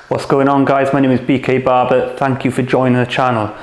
What's going on, guys? My name is BK Barber. Thank you for joining the channel.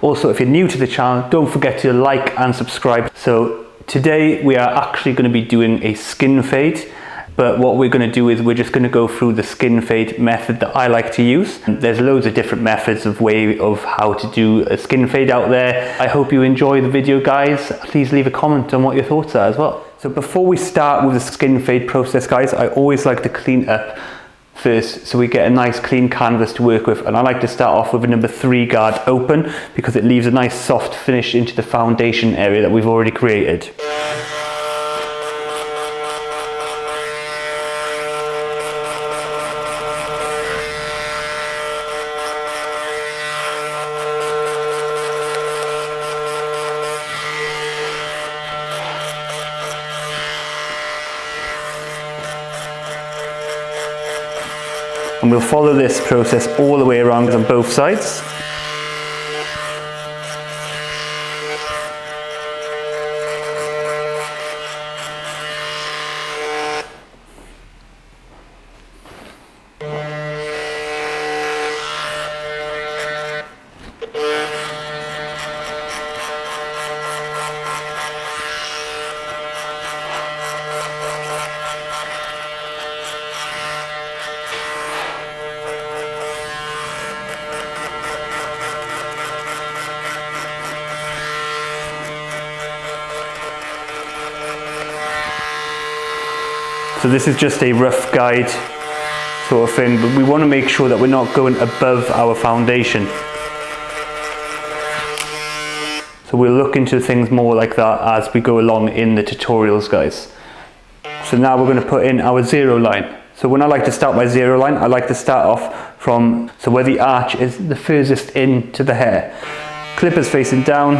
Also, if you're new to the channel, don't forget to like and subscribe. So today we are actually going to be doing a skin fade, but what we're going to do is we're just going to go through the skin fade method that I like to use. There's loads of different methods of how to do a skin fade out there. I hope you enjoy the video, guys. Please leave a comment on what your thoughts are as well. So before we start with the skin fade process, guys, I always like to clean up first so we get a nice clean canvas to work with, and I like to start off with a number 3 guard open because it leaves a nice soft finish into the foundation area that we've already created. And we'll follow this process all the way around on both sides. So this is just a rough guide sort of thing, but we want to make sure that we're not going above our foundation. So we'll look into things more like that as we go along in the tutorials, guys. So now we're going to put in our zero line. So when I like to start my zero line, I like to start off from, so where the arch is the furthest in to the hair. Clippers facing down,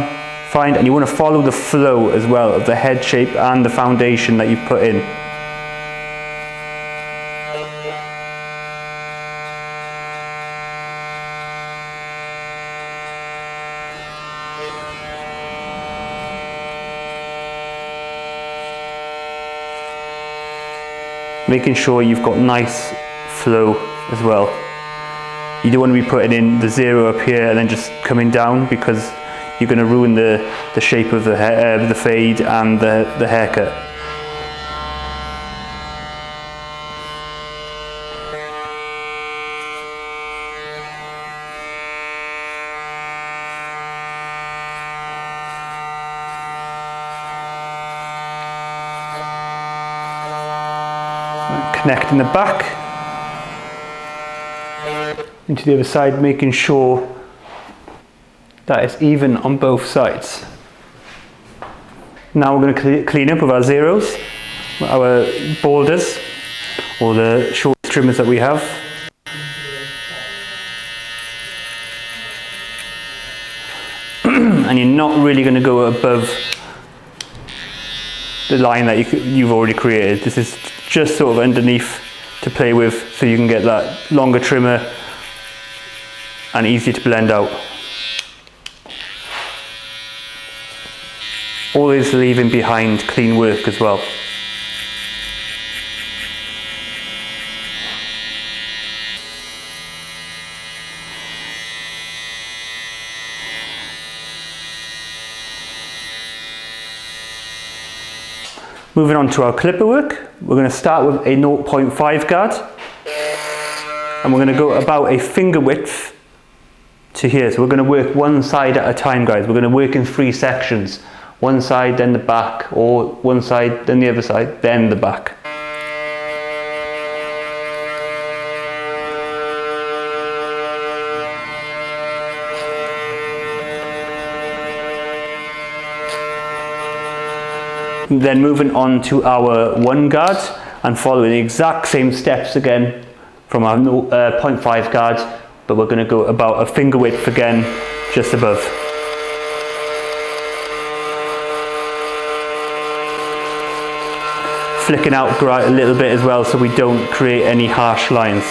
fine, and you want to follow the flow as well of the head shape and the foundation that you've put in. Making sure you've got nice flow as well. You don't want to be putting in the zero up here and then just coming down, because you're going to ruin the shape of the hair, the fade and the haircut. Connecting the back into the other side, making sure that it's even on both sides. Now we're going to clean up with our zeros, our borders, or the short trimmers that we have. And you're not really going to go above the line that you've already created. This is just sort of underneath to play with, so you can get that longer trimmer and easier to blend out. Always leaving behind clean work as well. Moving on to our clipper work, we're going to start with a 0.5 guard, and we're going to go about a finger width to here. So we're going to work one side at a time, guys. We're going to work in 3 sections. One side, then the back, or one side, then the other side, then the back. Then moving on to our 1 guard and following the exact same steps again from our 0.5 guard, but we're going to go about a finger width again just above. Flicking out a little bit as well so we don't create any harsh lines,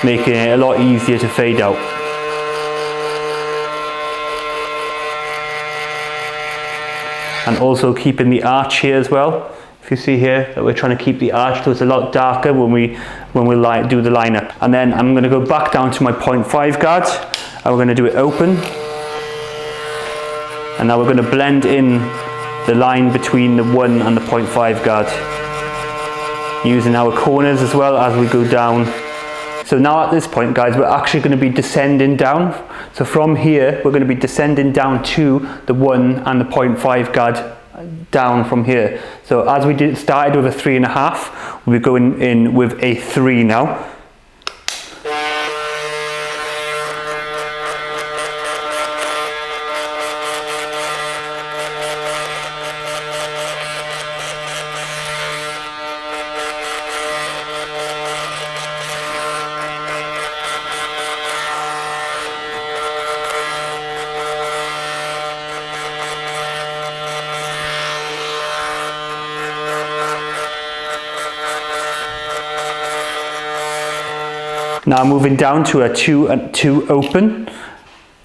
making it a lot easier to fade out. and also keeping the arch here as well If you see here that we're trying to keep the arch, so it's a lot darker when we do the lineup. And then I'm going to go back down to my 0.5 guard, and we're going to do it open. And now we're going to blend in the line between the 1 and the 0.5 guard, using our corners as well as we go down. So now at this point, guys, we're actually going to be descending down. So from here, we're going to be descending down to the 1 and the 0.5 guard down from here. So as we started with a 3.5, we'll be going in with a 3 now. Now moving down to a 2 and 2 open,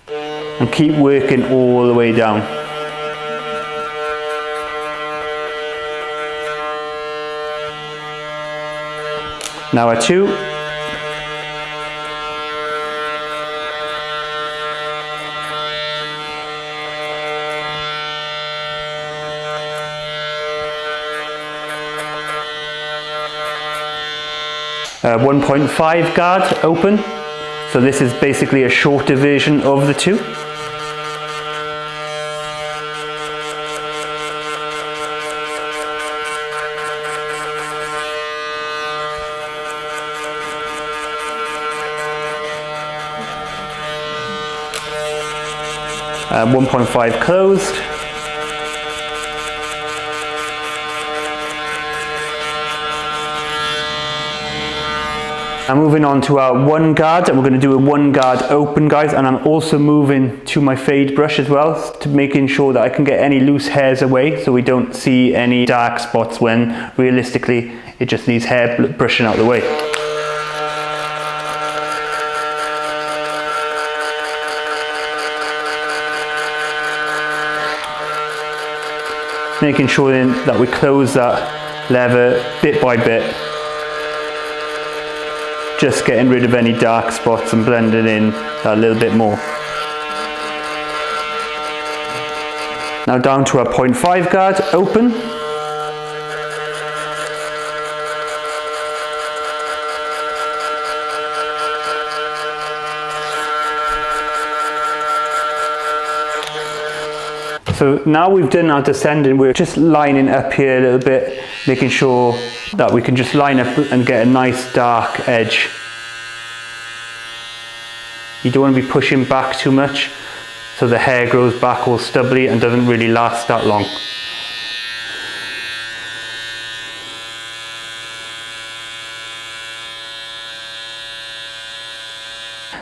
and keep working all the way down. Now a 2. A 1.5 guard open, so this is basically a shorter version of the 2. And 1.5 closed. I'm moving on to our 1 guard, and we're going to do a 1 guard open, guys, and I'm also moving to my fade brush as well, to making sure that I can get any loose hairs away so we don't see any dark spots when realistically it just needs hair brushing out the way. Making sure then that we close that lever bit by bit. Just getting rid of any dark spots and blending in a little bit more. Now down to our 0.5 guard open. So now we've done our descending, we're just lining up here a little bit, making sure that we can just line up and get a nice dark edge. You don't want to be pushing back too much so the hair grows back all stubbly and doesn't really last that long.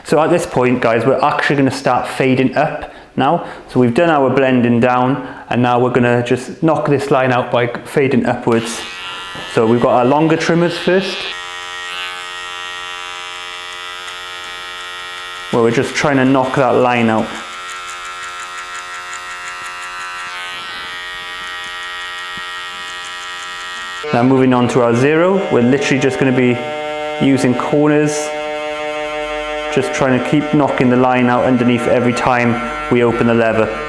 So at this point, guys, we're actually going to start fading up now. So we've done our blending down, and now we're going to just knock this line out by fading upwards. So we've got our longer trimmers first, where we're just trying to knock that line out. Now moving on to our 0, we're literally just going to be using corners, just trying to keep knocking the line out underneath every time we open the lever.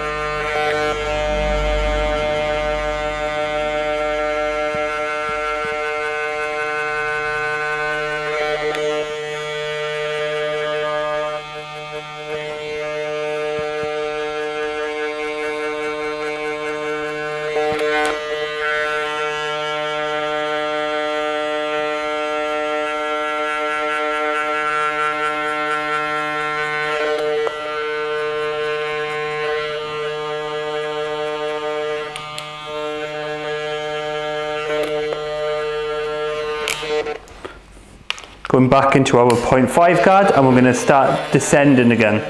Going back into our 0.5 guard, and we're going to start descending again.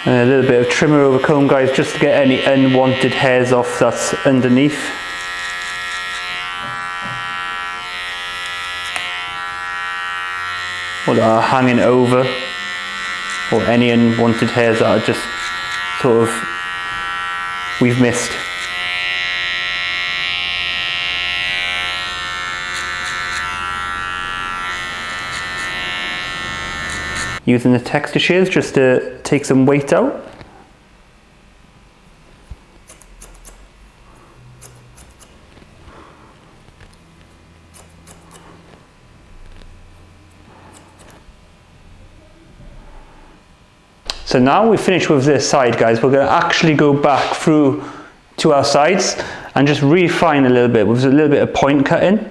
And a little bit of trimmer over comb, guys, just to get any unwanted hairs off that's underneath. Or that are hanging over, or any unwanted hairs that are just sort of we've missed. Using the texture shears just to take some weight out. So now we've finished with this side, guys, we're going to actually go back through to our sides and just refine a little bit with a little bit of point cutting.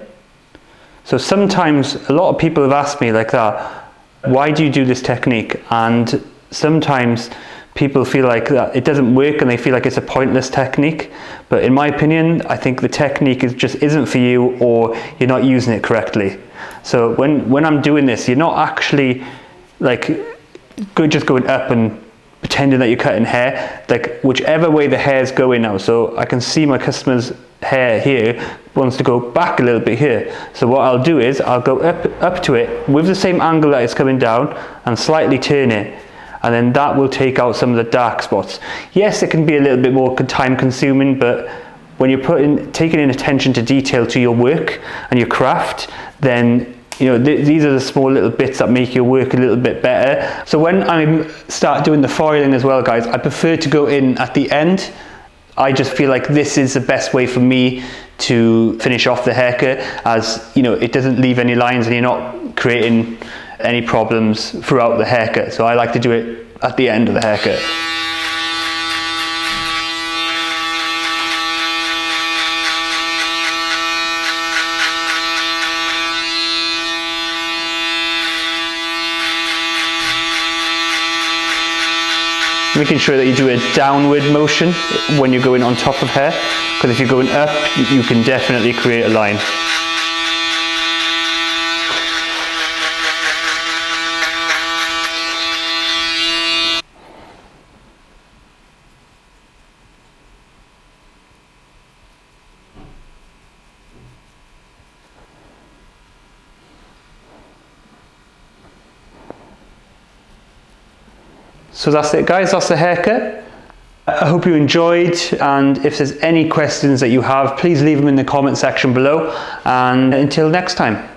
So sometimes a lot of people have asked me like that, why do you do this technique? And sometimes people feel like that it doesn't work and they feel like it's a pointless technique. But in my opinion, I think the technique just isn't for you, or you're not using it correctly. So when I'm doing this, you're not actually like just going up and pretending that you're cutting hair, like whichever way the hair's going now. So I can see my customer's hair here wants to go back a little bit here. So what I'll do is I'll go up to it with the same angle that it's coming down and slightly turn it. And then that will take out some of the dark spots. Yes, it can be a little bit more time consuming, but when you're taking in attention to detail to your work and your craft, then you know, these are the small little bits that make your work a little bit better. So when I start doing the foiling as well, guys, I prefer to go in at the end. I just feel like this is the best way for me to finish off the haircut, as you know, it doesn't leave any lines and you're not creating any problems throughout the haircut. So I like to do it at the end of the haircut. Making sure that you do a downward motion when you're going on top of hair, because if you're going up, you can definitely create a line. So that's it, guys, that's the haircut. I hope you enjoyed, and if there's any questions that you have, please leave them in the comment section below, and until next time.